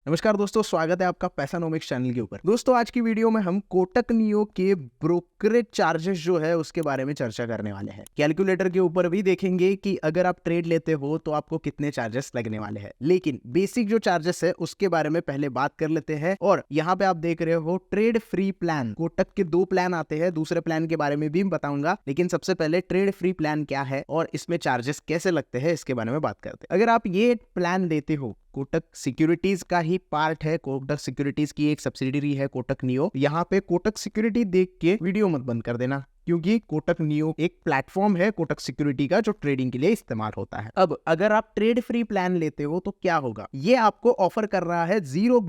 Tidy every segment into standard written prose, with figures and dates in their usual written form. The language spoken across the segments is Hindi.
नमस्कार दोस्तों, स्वागत है आपका पैसानोमिक्स चैनल के ऊपर। दोस्तों आज की वीडियो में हम कोटक नियो के ब्रोकरेज चार्जेस जो है उसके बारे में चर्चा करने वाले हैं। कैलकुलेटर के ऊपर भी देखेंगे कि अगर आप ट्रेड लेते हो तो आपको कितने चार्जेस लगने वाले हैं, लेकिन बेसिक जो चार्जेस है उसके बारे में पहले बात कर लेते हैं। और यहाँ पे आप देख रहे हो ट्रेड फ्री प्लान। कोटक के 2 प्लान आते हैं, दूसरे प्लान के बारे में भी बताऊंगा, लेकिन सबसे पहले ट्रेड फ्री प्लान क्या है और इसमें चार्जेस कैसे लगते हैं इसके बारे में बात करते हैं। अगर आप ये प्लान लेते हो, कोटक सिक्योरिटीज का ही पार्ट है, कोटक सिक्योरिटीज की एक सब्सिडियरी है कोटक नियो। यहाँ पे कोटक सिक्योरिटी देख के वीडियो मत बंद कर देना, क्योंकि कोटक नियो एक प्लेटफॉर्म है कोटक सिक्योरिटी का जो ट्रेडिंग के लिए इस्तेमाल होता है। अब अगर आप ट्रेड फ्री प्लान लेते हो तो क्या होगा, ये आपको ऑफर कर रहा है zero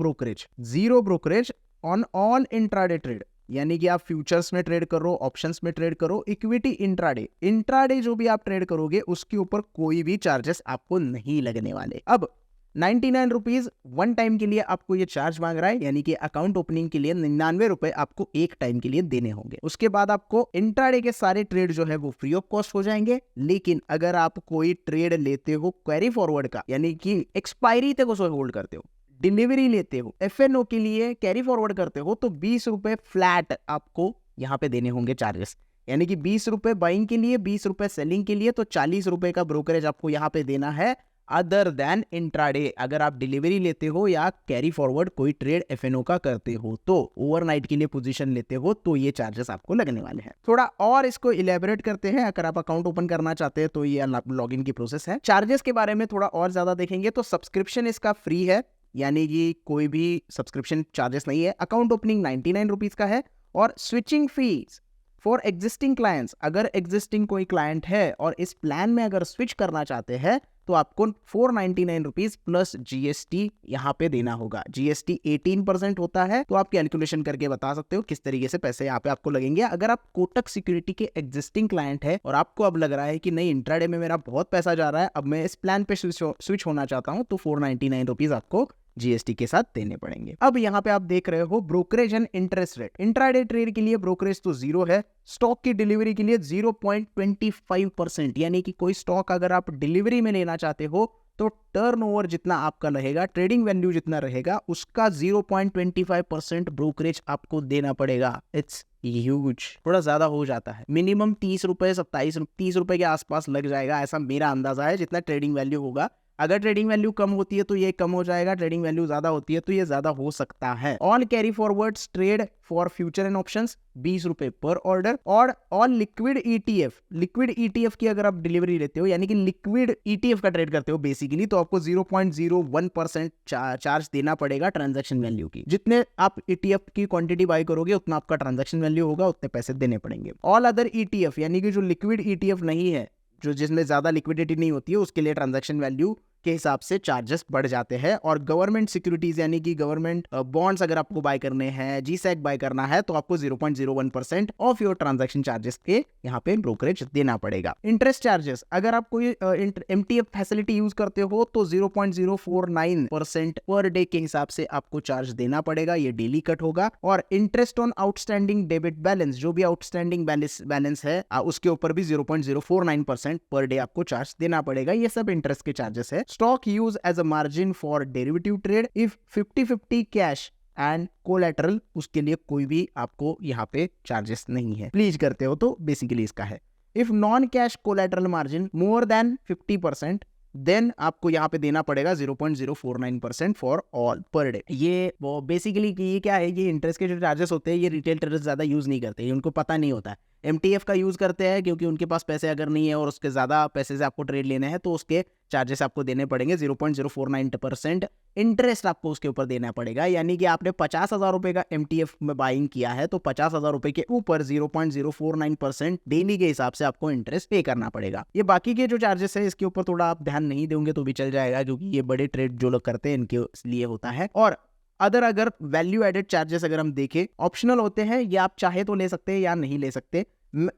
brokerage on all intraday trade. यानी कि आप फ्यूचर्स में ट्रेड करो, ऑप्शंस में ट्रेड करो, इक्विटी इंट्राडे जो भी आप ट्रेड करोगे उसके ऊपर कोई भी चार्जेस आपको नहीं लगने वाले। अब 99 रुपीज वन टाइम के लिए आपको ये चार्ज मांग रहा है, यानी कि अकाउंट ओपनिंग के लिए 99 रुपए आपको एक टाइम के लिए देने होंगे। उसके बाद आपको इंट्राडे के सारे ट्रेड जो है वो फ्री ऑफ कॉस्ट हो जाएंगे। लेकिन अगर आप कोई ट्रेड लेते हो कैरी फॉरवर्ड का, यानी कि एक्सपायरी तक उसको होल्ड करते हो, डिलीवरी लेते हो, एफएनओ के लिए कैरी फॉरवर्ड करते हो, तो 20 रुपए फ्लैट आपको यहाँ पे देने होंगे चार्जेस। यानी कि 20 रुपए बाइंग के लिए, 20 रुपए सेलिंग के लिए, तो 40 रुपए का ब्रोकरेज आपको यहाँ पे देना है अदर देन इंट्राडे। अगर आप डिलीवरी लेते हो या कैरी फॉरवर्ड कोई ट्रेड एफएनओ का करते हो, तो ओवरनाइट के लिए पोजीशन लेते हो, तो ये चार्जेस आपको लगने वाले हैं। थोड़ा और इसको इलेबोरेट करते हैं। अगर आप अकाउंट ओपन करना चाहते हैं तो ये लॉगिन की प्रोसेस है। चार्जेस के बारे में थोड़ा और ज्यादा देखेंगे तो सब्सक्रिप्शन इसका फ्री है, यानी कि कोई भी सब्सक्रिप्शन चार्जेस नहीं है। अकाउंट ओपनिंग 99 रुपीज का है। और switching fees for existing clients, अगर एग्जिस्टिंग कोई क्लाइंट है और इस प्लान में अगर स्विच करना चाहते हैं तो आपको 499 रुपीज प्लस जीएसटी यहाँ पे देना होगा। जीएसटी 18% होता है, तो आप कैलकुलेशन करके बता सकते हो किस तरीके से पैसे यहाँ पे आपको लगेंगे। अगर आप कोटक सिक्योरिटी के एग्जिस्टिंग क्लाइंट है और आपको अब लग रहा है कि नहीं, इंट्राडे में मेरा बहुत पैसा जा रहा है, अब मैं इस प्लान पे स्विच होना चाहता हूँ, तो 499 रुपीज आपको जीएसटी के साथ देने पड़ेंगे। अब यहाँ पे आप देख रहे हो brokerage and interest rate. Intraday trade के लिए ब्रोकरेज तो 0 है, स्टॉक की डिलीवरी के लिए 0.25%, यानी कि कोई स्टॉक अगर आप डिलीवरी में लेना चाहते हो तो टर्नओवर जितना आपका रहेगा, ट्रेडिंग वैल्यू जितना रहेगा, उसका 0.25% ब्रोकरेज आपको देना पड़ेगा। इट्स ह्यूज, थोड़ा ज्यादा हो जाता है। मिनिमम 30 रुपए 30 रुपए के आसपास लग जाएगा, ऐसा मेरा अंदाजा है, जितना ट्रेडिंग वैल्यू होगा। अगर ट्रेडिंग वैल्यू कम होती है तो ये कम हो जाएगा, ट्रेडिंग वैल्यू ज्यादा होती है तो ये ज्यादा हो सकता है। All carry forwards trade for future and options 20 रुपए पर ऑर्डर। और ऑल लिक्विड ईटीएफ की अगर आप डिलीवरी लेते हो, यानी कि लिक्विड ईटीएफ का ट्रेड करते हो बेसिकली, तो आपको 0.01% चार्ज देना पड़ेगा ट्रांजैक्शन वैल्यू की। जितने आप ईटीएफ की क्वांटिटी बाय करोगे उतना आपका ट्रांजैक्शन वैल्यू होगा, उतने पैसे देने पड़ेंगे। ऑल अदर ईटीएफ, यानी कि जो लिक्विड ईटीएफ नहीं है, जो जिसमें ज्यादा लिक्विडिटी नहीं होती है, उसके लिए ट्रांजैक्शन वैल्यू के हिसाब से चार्जेस बढ़ जाते हैं। और गवर्नमेंट सिक्योरिटीज, यानी कि गवर्नमेंट बॉन्ड्स अगर आपको बाय करने हैं, जीसैक बाय करना है, तो आपको 0.01% ऑफ योर ट्रांजैक्शन चार्जेस के यहाँ पे ब्रोकरेज देना पड़ेगा। इंटरेस्ट चार्जेस, अगर आप कोई एमटीएफ फैसिलिटी यूज करते हो तो 0.049% पर डे के हिसाब से आपको चार्ज देना पड़ेगा, ये डेली कट होगा। और interest on outstanding debit balance, जो भी आउटस्टैंडिंग बैलेंस है उसके ऊपर भी 0.049% पर डे आपको चार्ज देना पड़ेगा। ये सब इंटरेस्ट के चार्जेस है। Stock use as a margin for derivative trade if 50-50 cash and collateral, उसके लिए कोई भी आपको यहाँ पे चार्जेस नहीं है। प्लीज करते हो तो बेसिकली इसका है। If non cash collateral margin more than 50%, then आपको यहाँ पे देना पड़ेगा 0.049% फॉर ऑल पर डे। ये वो बेसिकली ये क्या है, ये इंटरेस्ट के जो चार्जेस होते हैं ये रिटेल ट्रेडर्स ज्यादा यूज नहीं करते, ये उनको पता नहीं होता है। एमटीएफ का यूज करते हैं क्योंकि उनके पास पैसे अगर नहीं है और उसके ज्यादा पैसे से आपको ट्रेड लेने हैं तो उसके चार्जेस आपको देने पड़ेंगे। 0.049% इंटरेस्ट आपको उसके ऊपर देना पड़ेगा। यानी कि आपने 50,000 रुपए का एमटीएफ में बाइंग किया है तो 50,000 रुपए के ऊपर 0.049% डेली के हिसाब से आपको इंटरेस्ट पे करना पड़ेगा। ये बाकी के जो चार्जेस है इसके ऊपर थोड़ा आप ध्यान नहीं दोगे तो भी चल जाएगा, क्योंकि ये बड़े ट्रेड जो लोग करते हैं इनके लिए होता है। और अगर वैल्यू एडेड चार्जेस अगर हम देखें, ऑप्शनल होते हैं, ये आप चाहे तो ले सकते हैं या नहीं ले सकते।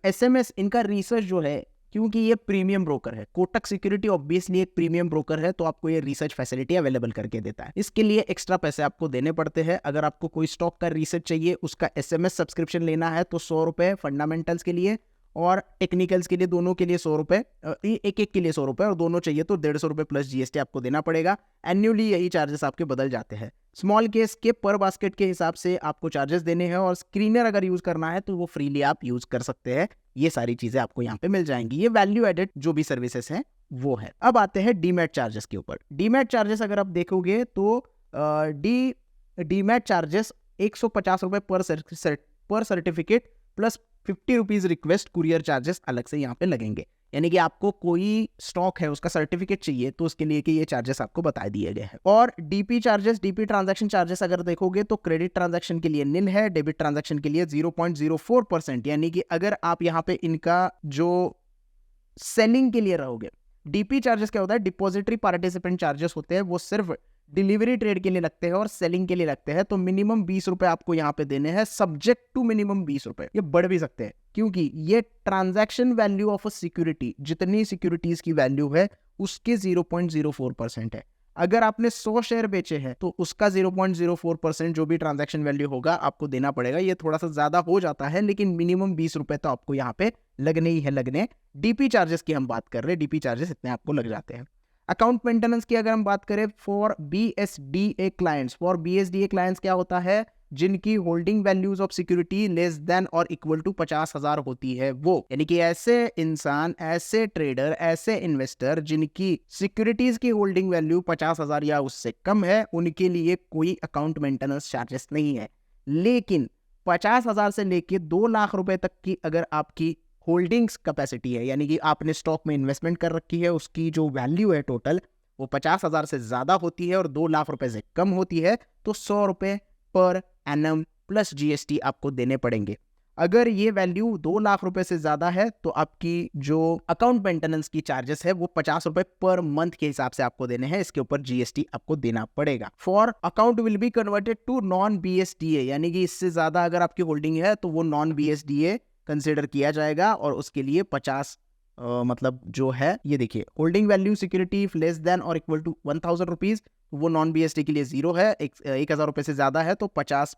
एसएमएस, इनका रिसर्च जो है, क्योंकि ये प्रीमियम ब्रोकर है, कोटक सिक्योरिटी ऑब्वियसली एक प्रीमियम ब्रोकर है, तो आपको ये रिसर्च फैसिलिटी अवेलेबल करके देता है। इसके लिए एक्स्ट्रा पैसे आपको देने पड़ते हैं। अगर आपको कोई स्टॉक का रिसर्च चाहिए, उसका एसएमएस सब्सक्रिप्शन लेना है तो 100 रुपए फंडामेंटल्स के लिए और टेक्निकल्स के लिए, दोनों के लिए 100 रुपए, एक के लिए 100 रुपए, और दोनों चाहिए तो 150 रुपए प्लस जीएसटी आपको देना पड़ेगा। एन्युअली यही चार्जेस आपके बदल जाते हैं। स्मॉल केस के पर बास्केट के हिसाब से आपको चार्जेस देने हैं, और स्क्रीनर अगर यूज करना है तो वो फ्रीली आप यूज कर सकते हैं। ये सारी चीजें आपको यहाँ पे मिल जाएंगी। ये वैल्यू एडेड जो भी सर्विसेज हैं वो है। अब आते हैं डीमैट चार्जेस के ऊपर। डीमैट चार्जेस अगर आप देखोगे तो डीमैट चार्जेस 150 रुपए पर certificate plus 50 rupees request courier charges अलग से यहाँ पे लगेंगे। यानी कि आपको कोई स्टॉक है उसका सर्टिफिकेट चाहिए तो उसके लिए कि ये चार्जेस आपको बता दिए गए हैं। और DP charges, DP transaction charges अगर देखोगे तो क्रेडिट ट्रांजैक्शन के लिए निल है, डेबिट ट्रांजैक्शन के लिए 0.04%। यानी कि अगर आप यहाँ पे इनका जो सेलिंग के लिए रहोगे, डीपी चार्जेस क्या होता है, डिपॉजिटरी पार्टिसिपेंट चार्जेस होते हैं, वो सिर्फ डिलीवरी ट्रेड के लिए लगते हैं और सेलिंग के लिए लगते हैं। तो मिनिमम 20 रुपए आपको यहाँ पे देने हैं, सब्जेक्ट टू मिनिमम 20 रुपए। ये बढ़ भी सकते हैं क्योंकि ये transaction value of a security, जितनी सिक्योरिटीज की वैल्यू है उसके 0.04% है। अगर आपने 100 शेयर बेचे हैं तो उसका 0.04% जो भी ट्रांजैक्शन वैल्यू होगा आपको देना पड़ेगा। ये थोड़ा सा ज्यादा हो जाता है लेकिन मिनिमम 20 रुपए तो आपको यहाँ पे लगने ही है लगने। डीपी चार्जेस की हम बात कर रहे हैं, डीपी चार्जेस इतने आपको लग जाते हैं। अकाउंट मेंटेनेंस की अगर हम बात करें फॉर बीएसडीए क्लाइंट्स, फॉर बीएसडीए क्लाइंट्स क्या होता है, जिनकी holding values of security less than और इक्वल टू 50,000 होती है वो। यानी कि ऐसे इंसान, ऐसे ट्रेडर, ऐसे इन्वेस्टर जिनकी सिक्योरिटीज की होल्डिंग वैल्यू 50,000 या उससे कम है, उनके लिए कोई अकाउंट मेंटेनेंस चार्जेस नहीं है। लेकिन 50,000 से लेके 2 लाख रुपए तक की अगर आपकी होल्डिंग्स कैपेसिटी है, यानी कि आपने स्टॉक में इन्वेस्टमेंट कर रखी है, उसकी जो वैल्यू है टोटल वो 50,000 से ज्यादा होती है और 2 लाख रुपए से कम होती है, तो 100 रुपए पर एनम प्लस जीएसटी आपको देने पड़ेंगे। अगर ये वैल्यू 2 लाख रुपए से ज्यादा है तो आपकी जो अकाउंट मेंटेनेंस की चार्जेस है वो 50 रुपए पर मंथ के हिसाब से आपको देने हैं। इसके ऊपर जीएसटी आपको देना पड़ेगा। For account will be converted to non BSDA, यानी कि इससे ज्यादा अगर आपकी होल्डिंग है तो वो नॉन बीएसडीए कंसिडर किया जाएगा और उसके लिए 50 मतलब जो है, ये देखिए holding value security less than और इक्वल टू 1000 रुपीज, वो नॉन बीएसटी के लिए 0 है। 1000 रुपए से ज्यादा है तो 50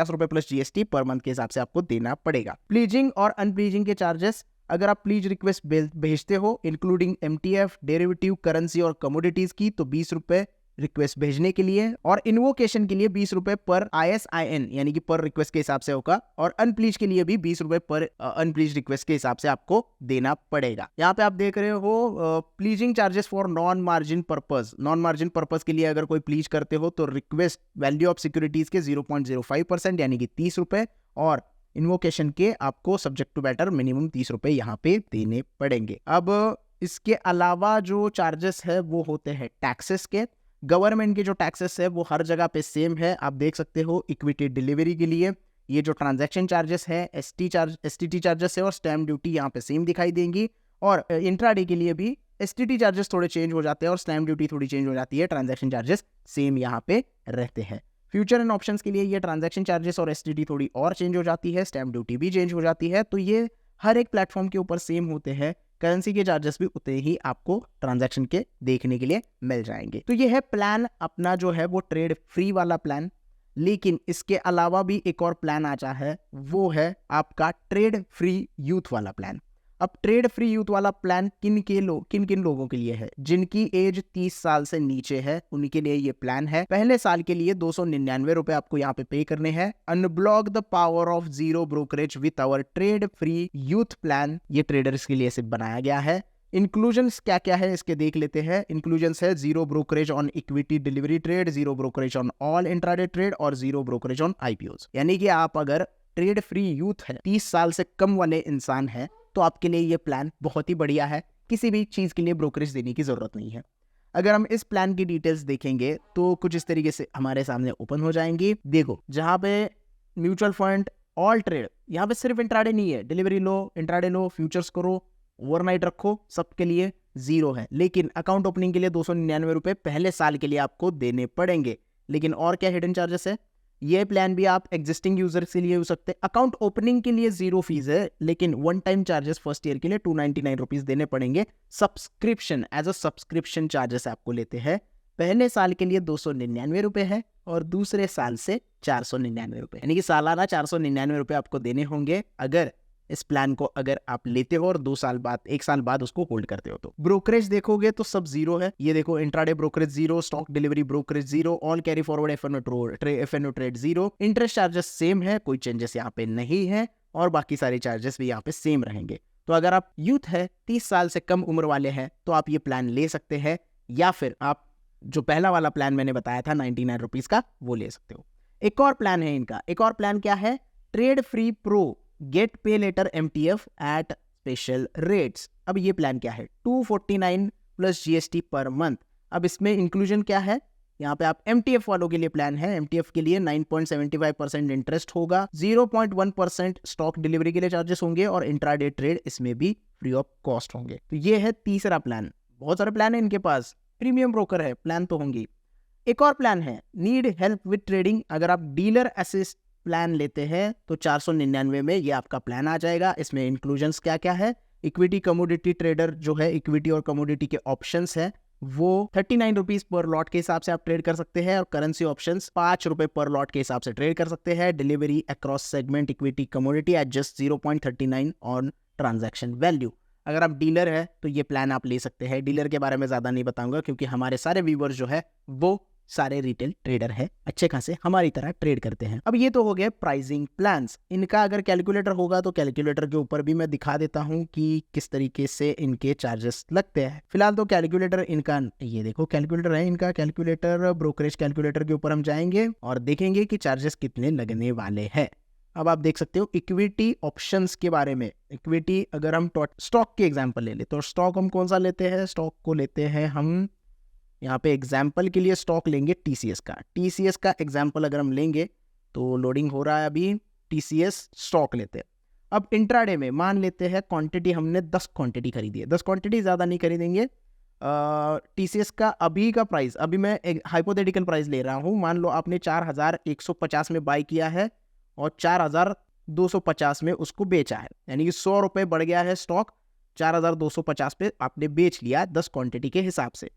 रुपए प्लस जीएसटी पर मंथ के हिसाब से आपको देना पड़ेगा। प्लीजिंग और अनप्लीजिंग के चार्जेस, अगर आप प्लीज रिक्वेस्ट भेजते हो इंक्लूडिंग एमटीएफ, डेरिवेटिव, करेंसी और कमोडिटीज की, तो 20 रुपए रिक्वेस्ट भेजने के लिए, और इन्वोकेशन के लिए 20 रुपए पर ISIN यानी कि पर रिक्वेस्ट के हिसाब से होगा, और अनप्लीज के लिए भी 20 रुपए पर अनप्लीज रिक्वेस्ट के हिसाब से आपको देना पड़ेगा। यहाँ पे आप देख रहे हो pleasing charges for non margin purpose. Non margin purpose के लिए अगर कोई प्लीज करते हो तो रिक्वेस्ट वैल्यू ऑफ सिक्योरिटीज के 0.05% यानी कि 30 रुपए, और इन्वोकेशन के आपको सब्जेक्ट टू मैटर मिनिमम 30 रुपए यहाँ पे देने पड़ेंगे। अब इसके अलावा जो चार्जेस है वो होते हैं टैक्सेस के। गवर्नमेंट के जो टैक्सेस है वो हर जगह पे सेम है, आप देख सकते हो। इक्विटी डिलीवरी के लिए ये जो ट्रांजैक्शन चार्जेस है, एसटीटी चार्जेस है और स्टैम्प ड्यूटी यहाँ पे सेम दिखाई देंगी। और इंट्राडे के लिए भी एसटीटी चार्जेस थोड़े चेंज हो जाते हैं और स्टैम्प ड्यूटी थोड़ी चेंज हो जाती है, ट्रांजैक्शन चार्जेस सेम यहाँ पे रहते हैं। फ्यूचर एंड ऑप्शंस के लिए ये ट्रांजैक्शन चार्जेस और एसटीटी थोड़ी और चेंज हो जाती है, स्टैम्प ड्यूटी भी चेंज हो जाती है। तो ये हर एक प्लेटफॉर्म के ऊपर सेम होते हैं। करेंसी के चार्जेस भी उतने ही आपको ट्रांजैक्शन के देखने के लिए मिल जाएंगे। तो ये है प्लान अपना जो है वो ट्रेड फ्री वाला प्लान। लेकिन इसके अलावा भी एक और प्लान आता है, वो है आपका ट्रेड फ्री यूथ वाला प्लान। अब ट्रेड फ्री यूथ वाला प्लान किन किन लोगों के लिए है, जिनकी एज 30 साल से नीचे है उनके लिए ये प्लान है। पहले साल के लिए 299 रुपए आपको यहाँ पे करने हैं। Unblock the power of zero brokerage with our trade free youth plan, ये ट्रेडर्स के लिए सिर्फ बनाया गया है। इंक्लूजन्स क्या क्या है इसके देख लेते हैं। इंक्लूजन्स है zero brokerage on equity delivery trade, zero brokerage on all intraday trade और जीरो ब्रोकरेज ऑन आईपीओज। यानी कि आप अगर ट्रेड फ्री यूथ है, 30 साल से कम वाले इंसान है, तो आपके लिए ये प्लान बहुत ही बढ़िया है। किसी भी चीज के लिए ब्रोकरेज देने की जरूरत नहीं है। अगर हम इस प्लान की डिटेल्स देखेंगे तो कुछ इस तरीके से हमारे सामने ओपन हो जाएंगी। देखो, जहां पे म्यूचुअल फंड ऑल ट्रेड, यहाँ पे सिर्फ इंट्राडे नहीं है, डिलीवरी लो, इंट्राडे लो, फ्यूचर्स करो, ओवरनाइट रखो, सबके लिए 0 है। लेकिन अकाउंट ओपनिंग के लिए 299 रुपए पहले साल के लिए आपको देने पड़ेंगे। लेकिन और क्या हिडन चार्जेस है, ये प्लान भी आप एग्जिस्टिंग यूजर के लिए हो सकते हैं। अकाउंट ओपनिंग के लिए 0 फीस है, लेकिन one time charges first year के लिए 299 रुपीज देने पड़ेंगे। Subscription as a subscription charges आपको लेते हैं। पहले साल के लिए 299 रुपए है और दूसरे साल से 499 रुपए, यानी कि सालाना 499 रुपए आपको देने होंगे अगर इस प्लान को अगर आप लेते हो और 2 साल बाद 1 साल बाद उसको होल्ड करते हो तो। ब्रोकरेज देखोगे तो सब जीरो है। ये देखो, intraday brokerage zero, stock delivery brokerage zero, all carry forward FNO trade zero, interest charges same है, कोई चेंजेस यहाँ पे नहीं है और बाकी सारे चार्जेस भी यहाँ पे सेम रहेंगे। तो अगर आप यूथ है, 30 साल से कम उम्र वाले हैं तो आप ये प्लान ले सकते हैं, या फिर आप जो पहला वाला प्लान मैंने बताया था 99 रुपीज का वो ले सकते हो। एक और प्लान है इनका, एक और प्लान क्या है, trade free pro get pay later MTF at special rates. अब ये प्लान क्या है, 249 प्लस GST पर मंथ। अब इसमें इंक्लूजन क्या है, यहाँ पे आप MTF वालों के लिए प्लान है। MTF के लिए 9.75% इंटरेस्ट होगा, 0.1% स्टॉक डिलीवरी के लिए चार्जेस होंगे और इंट्राडे ट्रेड इसमें भी फ्री ऑफ कॉस्ट होंगे। तो ये है तीसरा प्लान। बहुत सारे प्लान है इनके पास, प्रीमियम ब्रोकर है, प्लान तो होंगे। एक और प्लान है नीड हेल्प विद ट्रेडिंग। अगर आप डीलर असिस्ट प्लान लेते हैं तो 499 में ये आपका प्लान आ जाएगा। इसमें इंक्लूजन्स क्या क्या है, इक्विटी कमोडिटी ट्रेडर जो है, इक्विटी और कमोडिटी के ऑप्शंस है वो 39 रुपीज पर लॉट के हिसाब से आप ट्रेड कर सकते हैं और करेंसी ऑप्शंस 5 रुपए पर लॉट के हिसाब से ट्रेड कर सकते हैं। Delivery across segment equity commodity at just 0.39 on transaction value. अगर आप डीलर है तो ये प्लान आप ले सकते हैं। डीलर के बारे में ज्यादा नहीं बताऊंगा क्योंकि हमारे सारे व्यूअर्स जो है वो सारे रिटेल ट्रेडर है, अच्छे खासे हमारी तरह ट्रेड करते हैं। अब ये तो हो गए प्राइसिंग प्लान्स। इनका अगर कैलकुलेटर होगा तो कैलकुलेटर के ऊपर भी मैं दिखा देता हूं कि किस तरीके से इनके चार्जेस लगते हैं। फिलहाल तो कैलकुलेटर इनका, ये देखो कैलकुलेटर है इनका, कैलकुलेटर ब्रोकरेज कैलकुलेटर के ऊपर हम जाएंगे और देखेंगे कि चार्जेस कितने लगने वाले हैं। अब आप देख सकते हो इक्विटी ऑप्शंस के बारे में। इक्विटी अगर हम स्टॉक के एग्जांपल ले ले तो स्टॉक हम कौन सा लेते हैं, स्टॉक को लेते हैं हम यहाँ पे एग्जाम्पल के लिए स्टॉक लेंगे TCS का। TCS का एग्जाम्पल अगर हम लेंगे तो लोडिंग हो रहा है अभी, TCS स्टॉक लेते हैं। अब इंट्राडे में मान लेते हैं क्वांटिटी हमने 10 क्वांटिटी खरीदी है, 10 क्वांटिटी ज़्यादा नहीं खरीदेंगे। TCS का अभी का प्राइस, अभी मैं एक हाइपोथेटिकल प्राइस ले रहा हूँ, मान लो आपने 4150 में बाई किया है और 4250 में उसको बेचा है, यानी कि 100 रुपये बढ़ गया है स्टॉक, 4250 पे आपने बेच लिया 10 क्वांटिटी के हिसाब से।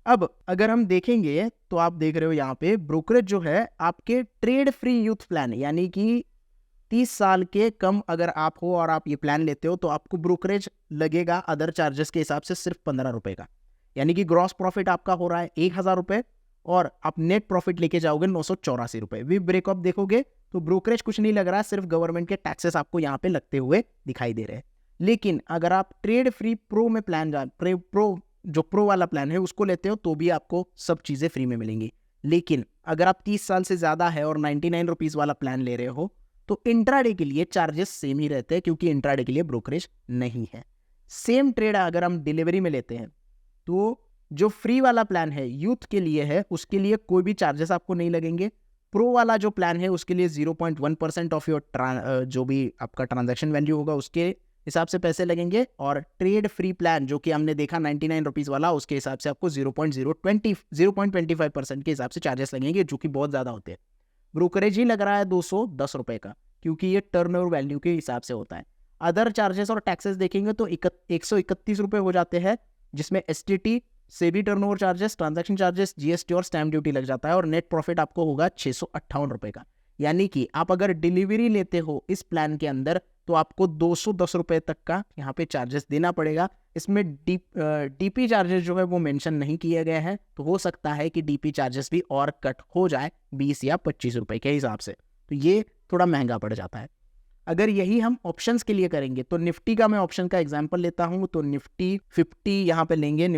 अब अगर हम देखेंगे तो आप देख रहे हो यहाँ पे ब्रोकरेज जो है आपके ट्रेड फ्री यूथ प्लान, यानी कि 30 साल के कम अगर आप हो और आप ये प्लान लेते हो तो आपको ब्रोकरेज लगेगा अदर चार्जेस के हिसाब से सिर्फ 15 रुपए का, यानी कि ग्रॉस प्रॉफिट आपका हो रहा है 1000 रुपए और आप नेट प्रॉफिट लेके जाओगे 984 रुपए। वी ब्रेकअप देखोगे तो ब्रोकरेज कुछ नहीं लग रहा है, सिर्फ गवर्नमेंट के टैक्सेस आपको यहाँ पे लगते हुए दिखाई दे रहे हैं। लेकिन अगर आप ट्रेड फ्री प्रो में प्लान प्रो वाला प्लान है उसको लेते हो तो भी आपको सब चीजें फ्री में मिलेंगी। लेकिन अगर आप 30 साल से ज्यादा है और 99 रुपीज वाला प्लान ले रहे हो तो इंट्राडे के लिए चार्जेस सेम ही रहते हैं, क्योंकि इंट्राडे के लिए ब्रोकरेज नहीं है। सेम ट्रेड अगर हम डिलीवरी में लेते हैं तो जो फ्री वाला प्लान है यूथ के लिए है, उसके लिए कोई भी चार्जेस आपको नहीं लगेंगे। प्रो वाला जो प्लान है उसके लिए 0.1% ऑफ योर जो भी आपका ट्रांजैक्शन वैल्यू होगा उसके हिसाब से पैसे लगेंगे, और ट्रेड फ्री प्लान जो कि हमने देखा 99 रुपीज वाला, उसके हिसाब से आपको 0.25% के हिसाब से चार्जेस लगेंगे, जो कि बहुत ज़्यादा होते हैं। ब्रोकरेज ही लग रहा है 210 रुपये का, क्योंकि ये टर्नओवर वैल्यू के हिसाब से होता है। अदर चार्जेस और टैक्सेस देखेंगे तो 131 रुपये हो जाते हैं, जिसमें STT से भी turnover charges, transaction charges, GST और स्टैम्प ड्यूटी लग जाता है, और नेट प्रॉफिट आपको होगा 658 रुपये का। यानी कि आप अगर डिलीवरी लेते हो इस प्लान के अंदर तो आपको 210 रुपये तक का यहाँ पे चार्जेस देना पड़ेगा। इसमें DP चार्जेस जो है वो मेंशन नहीं किए गए हैं, तो हो सकता है कि DP चार्जेस भी और कट हो जाए 20 या 25 रुपये के हिसाब से, तो ये थोड़ा महंगा पड़ जाता है। अगर यही हम ऑप्शंस के लिए करेंगे तो निफ्टी का मैं ऑप्शन का एग्जांपल लेता हूं, तो निफ्टी 50 यहाँ पे लेंगे।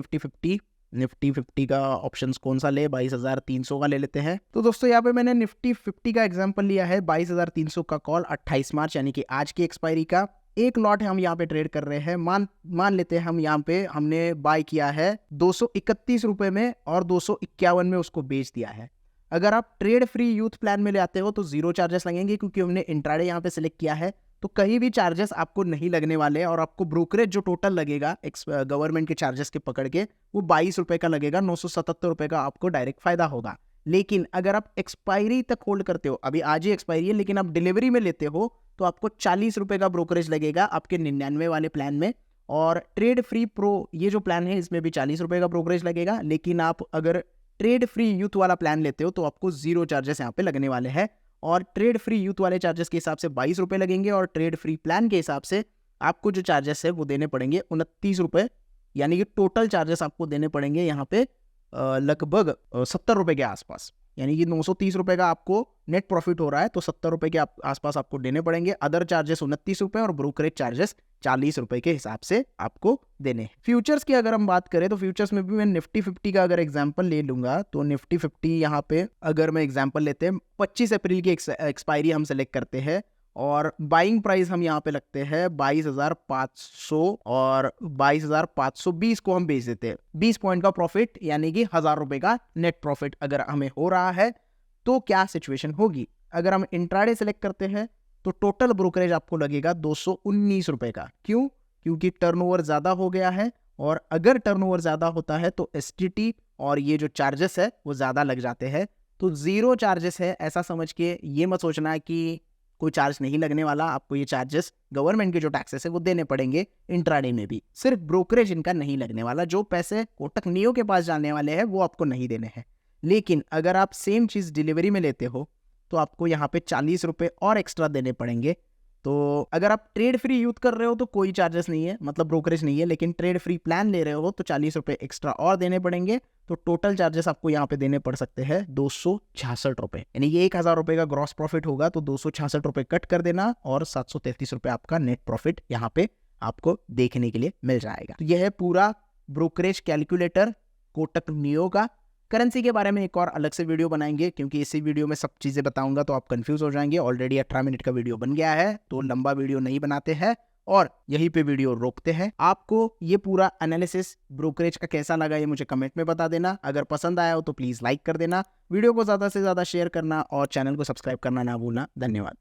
निफ्टी 50 का ऑप्शंस कौन सा ले, 22,300 का ले लेते हैं। तो दोस्तों यहाँ पे मैंने निफ्टी 50 का एग्जांपल लिया है, 22,300 का कॉल 28 मार्च यानी कि आज की एक्सपायरी का। एक लॉट है हम यहाँ पे ट्रेड कर रहे हैं। मान लेते हैं हम यहाँ पे हमने बाय किया है 231 रुपए में और 251 में उसको बेच दिया है। अगर आप ट्रेड फ्री यूथ प्लान में ले आते हो तो 0 चार्जेस लगेंगे, क्योंकि हमने इंट्राडे यहाँ पे सिलेक्ट किया है, तो कहीं भी चार्जेस आपको नहीं लगने वाले, और आपको ब्रोकरेज जो टोटल लगेगा गवर्नमेंट के चार्जेस के पकड़ के वो 22 रुपए का लगेगा, 977 रुपए का आपको डायरेक्ट फायदा होगा। लेकिन अगर आप एक्सपायरी तक होल्ड करते हो, अभी आज ही एक्सपायरी है, लेकिन आप डिलीवरी में लेते हो तो आपको 40 रुपए का ब्रोकरेज लगेगा आपके 99 वाले प्लान में, और ट्रेड फ्री प्रो ये जो प्लान है इसमें भी 40 रुपए का ब्रोकरेज लगेगा। लेकिन आप अगर ट्रेड फ्री यूथ वाला प्लान लेते हो तो आपको 0 चार्जेस यहाँ पे लगने वाले हैं, और ट्रेड फ्री यूथ वाले चार्जेस के हिसाब से 22 रुपये लगेंगे और ट्रेड फ्री प्लान के हिसाब से आपको जो चार्जेस है वो देने पड़ेंगे 29 रुपये, यानी कि टोटल चार्जेस आपको देने पड़ेंगे यहाँ पे लगभग 70 रुपये के आसपास, यानी कि 930 रुपये का आपको नेट प्रॉफिट हो रहा है, तो 70 रुपये के आसपास आपको देने पड़ेंगे। अदर चार्जेस 29 रुपये और ब्रोकरेज चार्जेस 40 रुपये के हिसाब से आपको देने हैं। फ्यूचर्स की अगर हम बात करें तो फ्यूचर्स में भी मैं निफ्टी 50 का अगर एग्जांपल ले लूंगा तो निफ्टी 50 यहाँ पे अगर मैं एग्जांपल लेते हैं 25 अप्रैल की एक्सपायरी हम सेलेक्ट करते हैं और बाइंग प्राइस हम यहाँ पे लगते हैं 22,500 और 22,520 को हम बेच देते हैं। 20 पॉइंट का प्रॉफिट यानी कि 1,000 रुपए का नेट प्रॉफिट अगर हमें हो रहा है तो क्या सिचुएशन होगी। अगर हम इंट्राडे सेलेक्ट करते हैं तो टोटल ब्रोकरेज आपको लगेगा 219 रुपए का। क्यों? क्योंकि टर्नओवर ज्यादा हो गया है और अगर टर्नओवर ज्यादा होता है तो एसटीटी और ये जो चार्जेस है वो ज्यादा लग जाते हैं। तो जीरो चार्जेस है ऐसा समझ के ये मत सोचना कि कोई चार्ज नहीं लगने वाला, आपको ये चार्जेस गवर्नमेंट के जो टैक्सेस है वो देने पड़ेंगे इंट्राडे में भी। सिर्फ ब्रोकरेज इनका नहीं लगने वाला, जो पैसे कोटक नियो के पास जाने वाले हैं वो आपको नहीं देने हैं। लेकिन अगर आप सेम चीज डिलीवरी में लेते हो तो आपको यहाँ पे 40 रुपये और एक्स्ट्रा देने पड़ेंगे। तो अगर आप ट्रेड फ्री यूज कर रहे हो तो कोई चार्जेस नहीं है, मतलब ब्रोकरेज नहीं है, लेकिन ट्रेड फ्री प्लान ले रहे हो तो 40 रुपये एक्स्ट्रा और देने पड़ेंगे। तो टोटल चार्जेस आपको यहाँ पे देने पड़ सकते हैं 266 रुपये, यानी कि 1,000 रुपये का ग्रॉस प्रॉफिट होगा तो 266 रुपये कट कर देना और 733 रुपये आपका नेट प्रॉफिट यहाँ पे आपको देखने के लिए मिल जाएगा। तो यह है पूरा ब्रोकरेज कैलकुलेटर कोटक नियो का। करेंसी के बारे में एक और अलग से वीडियो बनाएंगे क्योंकि इसी वीडियो में सब चीज़ें बताऊंगा तो आप कंफ्यूज हो जाएंगे। ऑलरेडी 18 मिनट का वीडियो बन गया है तो लंबा वीडियो नहीं बनाते हैं और यहीं पे वीडियो रोकते हैं। आपको ये पूरा एनालिसिस ब्रोकरेज का कैसा लगा ये मुझे कमेंट में बता देना। अगर पसंद आया हो तो प्लीज़ लाइक कर देना, वीडियो को ज़्यादा से ज़्यादा शेयर करना और चैनल को सब्सक्राइब करना ना भूलना। धन्यवाद।